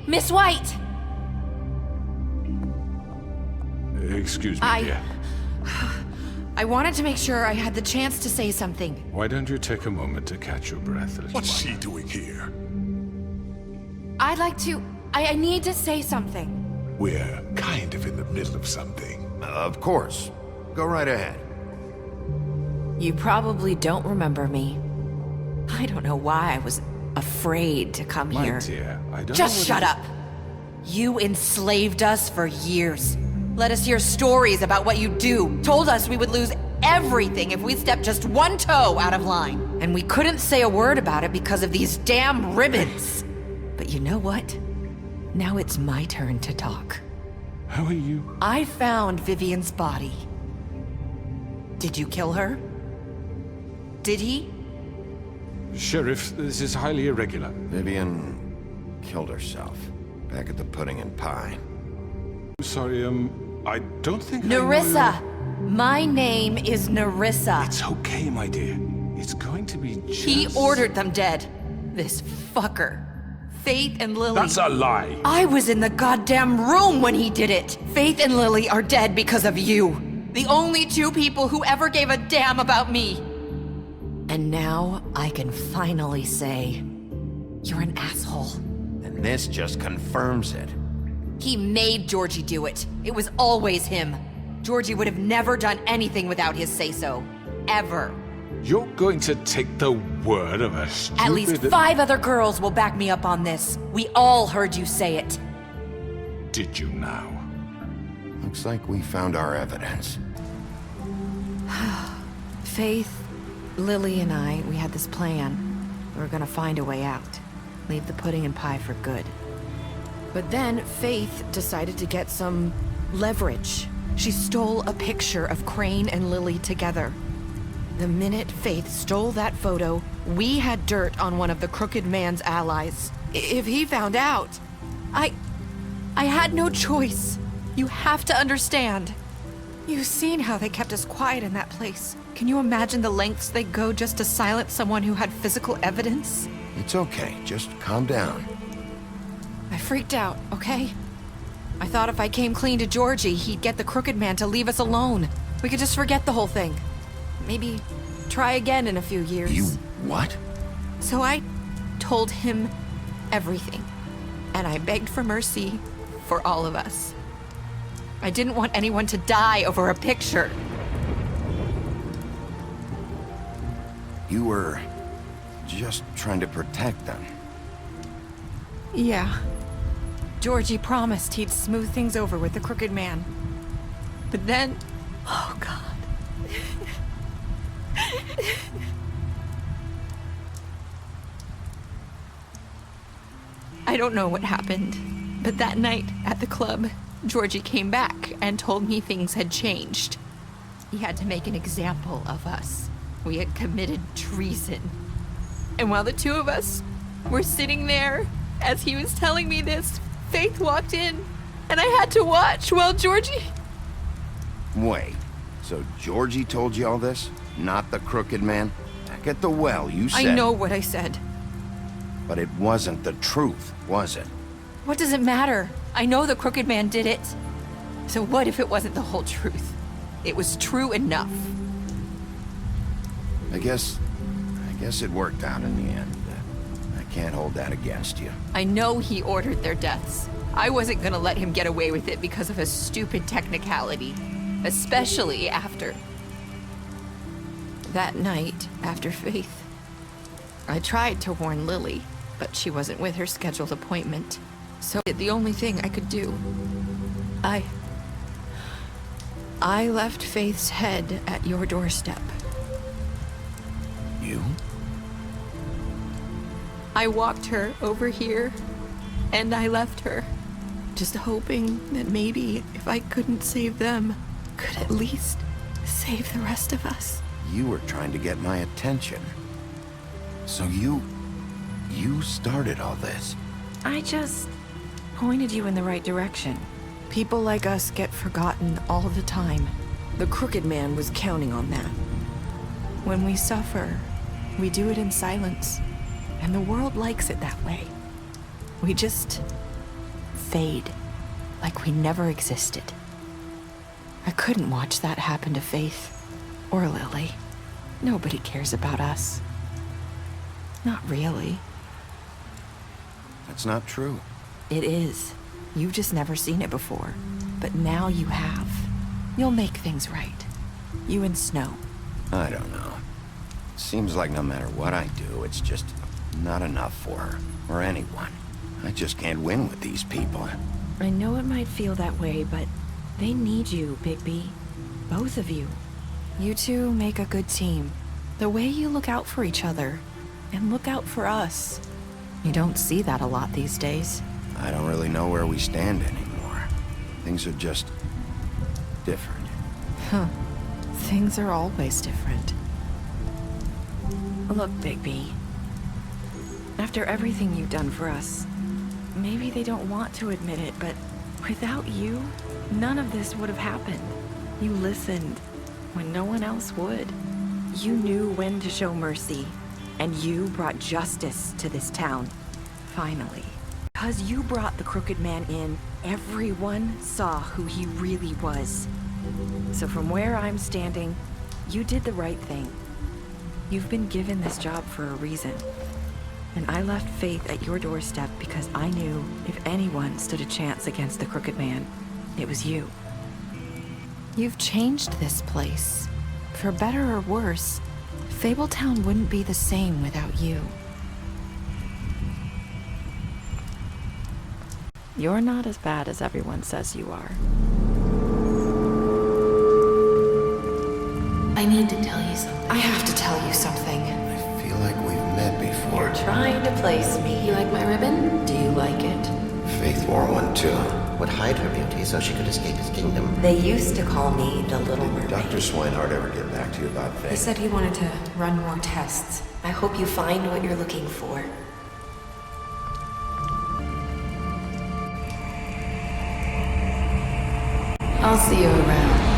Miss White! Excuse me, dear. I wanted to make sure I had the chance to say something. Why don't you take a moment to catch your breath, little What's one? she doing here? I'd like to... I need to say something. We're kind of in the middle of something. Of course. Go right ahead. You probably don't remember me. I don't know why I was afraid to come My here. dear, I don't Just know shut up! You enslaved us for years. Let us hear stories about what you do. Told us we would lose everything if we stepped just one toe out of line. And we couldn't say a word about it because of these damn ribbons. But you know what? Now it's my turn to talk. How are you? I found Vivian's body. Did you kill her? Did he? Sheriff, this is highly irregular. Vivian killed herself back at the Pudding and Pie. Sorry, I don't think I know Nerissa! you. My name is Nerissa. It's okay, my dear. It's going to be just... He ordered them dead. This fucker. Faith and Lily. That's a lie! I was in the goddamn room when he did it. Faith and Lily are dead because of you. The only two people who ever gave a damn about me. And now I can finally say, you're an asshole. And this just confirms it. He made Georgie do it. It was always him. Georgie would have never done anything without his say-so. Ever. You're going to take the word of a stupid... At least 5 other girls will back me up on this. We all heard you say it. Did you now? Looks like we found our evidence. Faith, Lily, and I, we had this plan. We were gonna find a way out. Leave the Pudding and Pie for good. But then Faith decided to get some leverage. She stole a picture of Crane and Lily together. The minute Faith stole that photo, we had dirt on one of the Crooked Man's allies. If he found out, I had no choice. You have to understand. You've seen how they kept us quiet in that place. Can you imagine the lengths they go just to silence someone who had physical evidence? It's okay, just calm down. I freaked out, okay? I thought if I came clean to Georgie, he'd get the Crooked Man to leave us alone. We could just forget the whole thing. Maybe try again in a few years. You what? So I told him everything. And I begged for mercy for all of us. I didn't want anyone to die over a picture. You were just trying to protect them. Yeah. Georgie promised he'd smooth things over with the Crooked Man. But then... Oh, God. I don't know what happened, but that night at the club, Georgie came back and told me things had changed. He had to make an example of us. We had committed treason. And while the two of us were sitting there, as he was telling me this, Faith walked in, and I had to watch while Georgie... Wait, so Georgie told you all this? Not the Crooked Man? Back at the well, you said... I know what I said. But it wasn't the truth, was it? What does it matter? I know the Crooked Man did it. So what if it wasn't the whole truth? It was true enough. I guess it worked out in the end. I can't hold that against you. I know he ordered their deaths. I wasn't gonna let him get away with it because of a stupid technicality. Especially after... that night, after Faith. I tried to warn Lily, but she wasn't with her scheduled appointment. So the only thing I could do... I left Faith's head at your doorstep. You? I walked her over here, and I left her. Just hoping that maybe if I couldn't save them, could at least save the rest of us. You were trying to get my attention. So you started all this. I just pointed you in the right direction. People like us get forgotten all the time. The Crooked Man was counting on that. When we suffer, we do it in silence. And the world likes it that way. We just fade, like we never existed. I couldn't watch that happen to Faith or Lily. Nobody cares about us. Not really. That's not true. It is. You've just never seen it before. But now you have. You'll make things right. You and Snow. I don't know. Seems like no matter what I do, it's just not enough for her, or anyone. I just can't win with these people. I know it might feel that way, but they need you, Bigby. Both of you. You two make a good team. The way you look out for each other, and look out for us. You don't see that a lot these days. I don't really know where we stand anymore. Things are just different. Huh. Things are always different. Look, Bigby. After everything you've done for us, maybe they don't want to admit it, but without you, none of this would have happened. You listened when no one else would. You knew when to show mercy, and you brought justice to this town. Finally. Because you brought the Crooked Man in, everyone saw who he really was. So from where I'm standing, you did the right thing. You've been given this job for a reason. And I left Faith at your doorstep because I knew if anyone stood a chance against the Crooked Man, it was you. You've changed this place. For better or worse, Fabletown wouldn't be the same without you. You're not as bad as everyone says you are. I need to tell you something. I have to tell you something. I feel like we've met before. You're trying to place me. You like my ribbon? Do you like it? Faith wore one too. Would hide her beauty so she could escape his kingdom. They used to call me the Little Did Mermaid. Dr. Swinehart ever get back to you about He Faith? said he wanted to run more tests. I hope you find what you're looking for. I'll see you around.